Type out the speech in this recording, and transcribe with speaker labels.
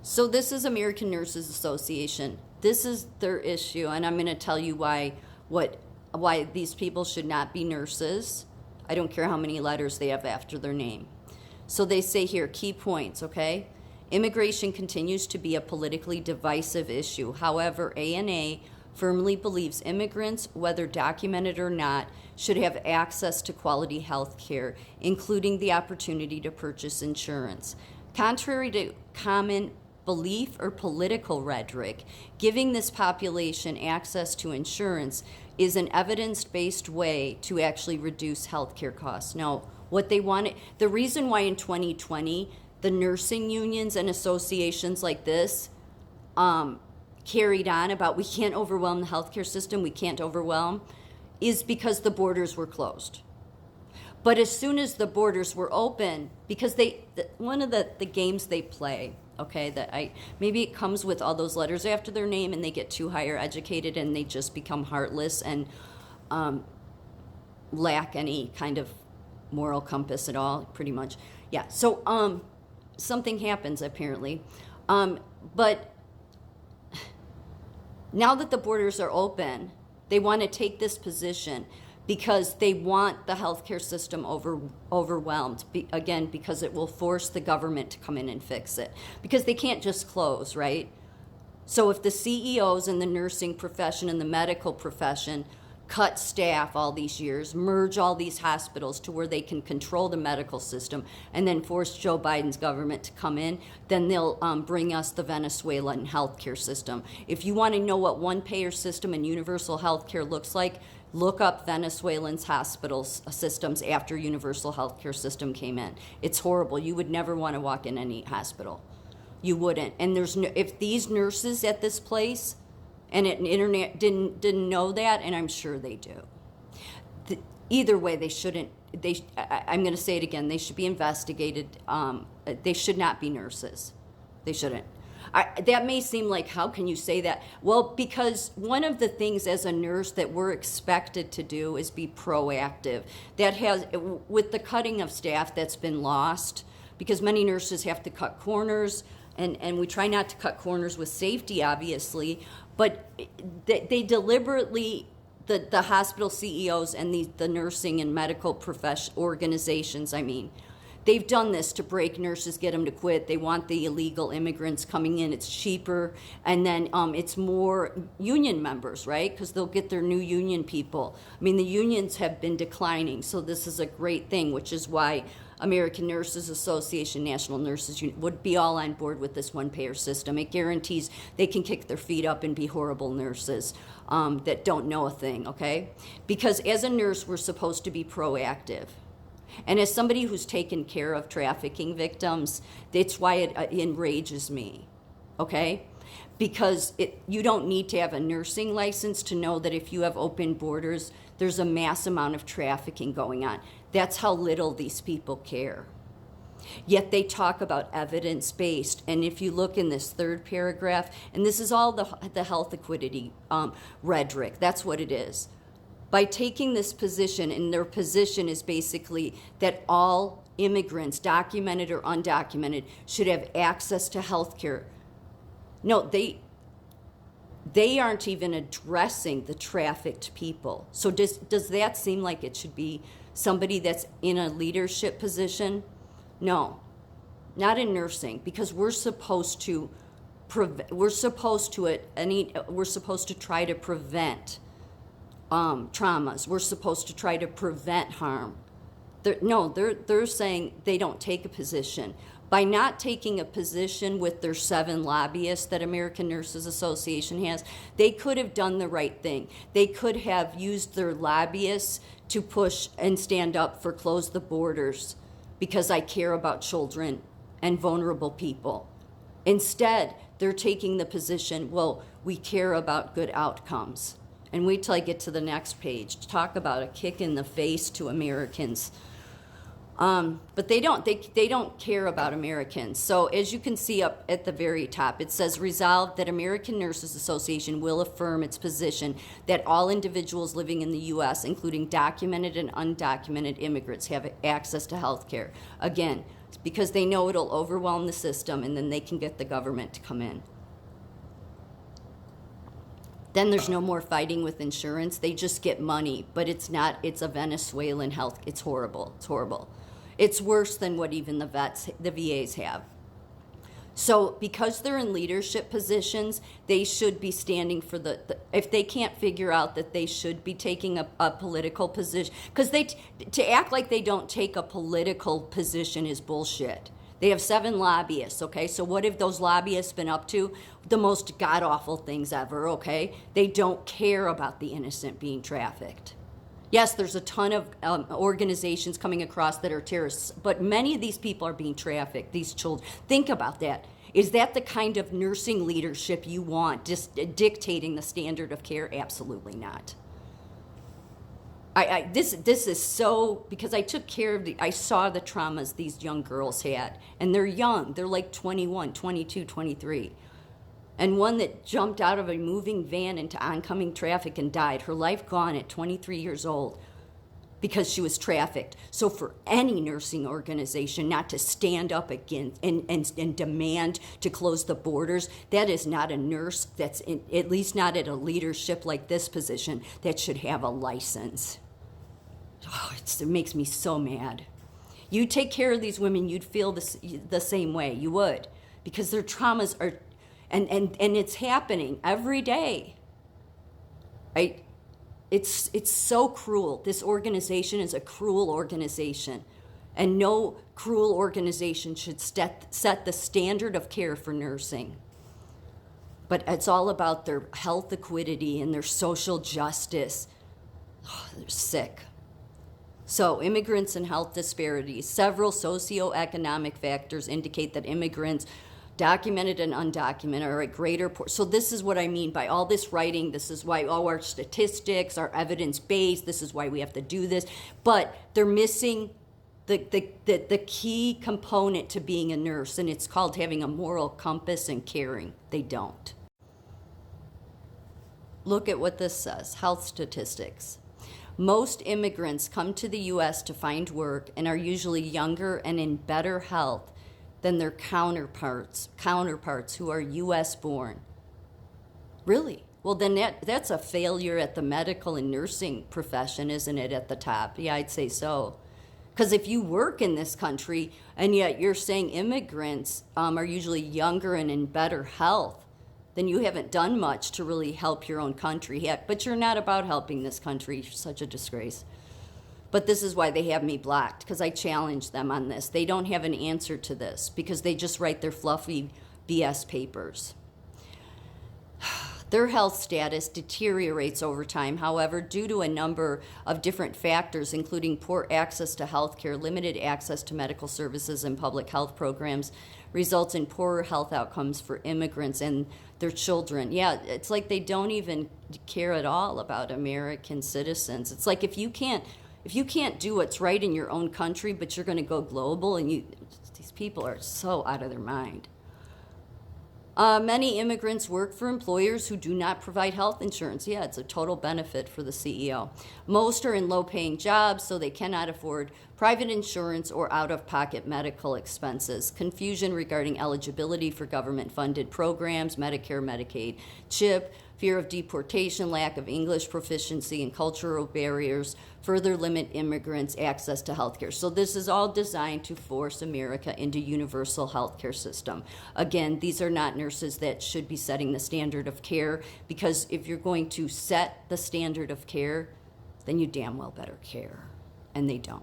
Speaker 1: So this is American Nurses Association. This is their issue, and I'm going to tell you why these people should not be nurses. I don't care how many letters they have after their name. So they say here, key points, okay? Immigration continues to be a politically divisive issue. However, ANA firmly believes immigrants, whether documented or not, should have access to quality health care, including the opportunity to purchase insurance. Contrary to common belief or political rhetoric, giving this population access to insurance is an evidence-based way to actually reduce healthcare costs. Now, what they want, the reason why in 2020 the nursing unions and associations like this carried on about we can't overwhelm the healthcare system, we can't overwhelm, is because the borders were closed. But as soon as the borders were open, because one of the games they play, okay, maybe it comes with all those letters after their name and they get too higher educated and they just become heartless and lack any kind of moral compass at all, pretty much. Yeah, so something happens apparently. But now that the borders are open, they want to take this position because they want the healthcare system overwhelmed, again, because it will force the government to come in and fix it. Because they can't just close, right? So if the CEOs in the nursing profession and the medical profession cut staff all these years, merge all these hospitals to where they can control the medical system, and then force Joe Biden's government to come in, then they'll bring us the Venezuelan healthcare system. If you want to know what one-payer system and universal healthcare looks like, look up Venezuelan's hospital systems after universal healthcare system came in. It's horrible. You would never want to walk in any hospital. You wouldn't. And if these nurses at this place and at internet didn't know that, and I'm sure they do. Either way, they shouldn't. I'm going to say it again. They should be investigated. They should not be nurses. They shouldn't. That may seem like, how can you say that? Well, because one of the things as a nurse that we're expected to do is be proactive. That has, with the cutting of staff that's been lost, because many nurses have to cut corners, and we try not to cut corners with safety, obviously, but they deliberately, the hospital CEOs and the nursing and medical profession organizations, they've done this to break nurses, get them to quit. They want the illegal immigrants coming in. It's cheaper. And then it's more union members, right? Because they'll get their new union people. The unions have been declining. So this is a great thing, which is why American Nurses Association, National Nurses Union would be all on board with this one-payer system. It guarantees they can kick their feet up and be horrible nurses that don't know a thing, okay? Because as a nurse, we're supposed to be proactive. And as somebody who's taken care of trafficking victims, that's why it enrages me, okay? Because you don't need to have a nursing license to know that if you have open borders, there's a mass amount of trafficking going on. That's how little these people care. Yet they talk about evidence-based. And if you look in this third paragraph, and this is all the health equity rhetoric, that's what it is. By taking this position, and their position is basically that all immigrants, documented or undocumented, should have access to health care. No, they aren't even addressing the trafficked people. So does that seem like it should be somebody that's in a leadership position? No, not in nursing, because we're supposed to try to prevent traumas. We're supposed to try to prevent harm. They're saying they don't take a position. By not taking a position with their 7 lobbyists that American Nurses Association has, they could have done the right thing. They could have used their lobbyists to push and stand up for close the borders because I care about children and vulnerable people. Instead, they're taking the position, well, we care about good outcomes. And wait till I get to the next page. Talk about a kick in the face to Americans. But they don't care about Americans. So as you can see up at the very top, it says resolved that American Nurses Association will affirm its position that all individuals living in the U.S., including documented and undocumented immigrants, have access to health care. Again, because they know it'll overwhelm the system and then they can get the government to come in. Then there's no more fighting with insurance. They just get money, but it's a Venezuelan health. It's horrible. It's horrible. It's worse than what even the VAs have. So because they're in leadership positions, they should be standing for if they can't figure out that they should be taking a political position, because to act like they don't take a political position is bullshit. They have 7 lobbyists, okay? So what have those lobbyists been up to? The most god-awful things ever, okay? They don't care about the innocent being trafficked. Yes, there's a ton of organizations coming across that are terrorists, but many of these people are being trafficked, these children. Think about that. Is that the kind of nursing leadership you want, just dictating the standard of care? Absolutely not. This is so, because I took care of I saw the traumas these young girls had, and they're young. They're like 21, 22, 23. And one that jumped out of a moving van into oncoming traffic and died. Her life gone at 23 years old because she was trafficked. So for any nursing organization not to stand up against and demand to close the borders, that is not a nurse that's at least not at a leadership like this position that should have a license. Oh, it makes me so mad. You take care of these women, you'd feel the same way. You would, because their traumas are. And it's happening every day. It's so cruel. This organization is a cruel organization. And no cruel organization should set the standard of care for nursing. But it's all about their health equity and their social justice. Oh, they're sick. So, immigrants and health disparities. Several socioeconomic factors indicate that immigrants, documented and undocumented, are a greater so this is what I mean by all this writing. This is why all our statistics are evidence-based. This is why we have to do this. But they're missing the key component to being a nurse, and it's called having a moral compass and caring. They don't. Look at what this says, health statistics. Most immigrants come to the U.S. to find work and are usually younger and in better health than their counterparts who are U.S. born. Really? Well, then that's a failure at the medical and nursing profession, isn't it, at the top? Yeah, I'd say so. Because if you work in this country and yet you're saying immigrants are usually younger and in better health, then you haven't done much to really help your own country yet. But you're not about helping this country. You're such a disgrace. But this is why they have me blocked, because I challenge them on this. They don't have an answer to this because they just write their fluffy BS papers. Their health status deteriorates over time, however, due to a number of different factors, including poor access to health care, limited access to medical services and public health programs, results in poorer health outcomes for immigrants and their children. Yeah, it's like they don't even care at all about American citizens. It's like if you can't do what's right in your own country, but you're going to go global, and these people are so out of their mind. Many immigrants work for employers who do not provide health insurance. Yeah, it's a total benefit for the CEO. Most are in low-paying jobs, so they cannot afford private insurance or out-of-pocket medical expenses. Confusion regarding eligibility for government-funded programs, Medicare, Medicaid, CHIP, fear of deportation, lack of English proficiency, and cultural barriers further limit immigrants' access to health care. So this is all designed to force America into universal health care system. Again, these are not nurses that should be setting the standard of care, because if you're going to set the standard of care, then you damn well better care. And they don't.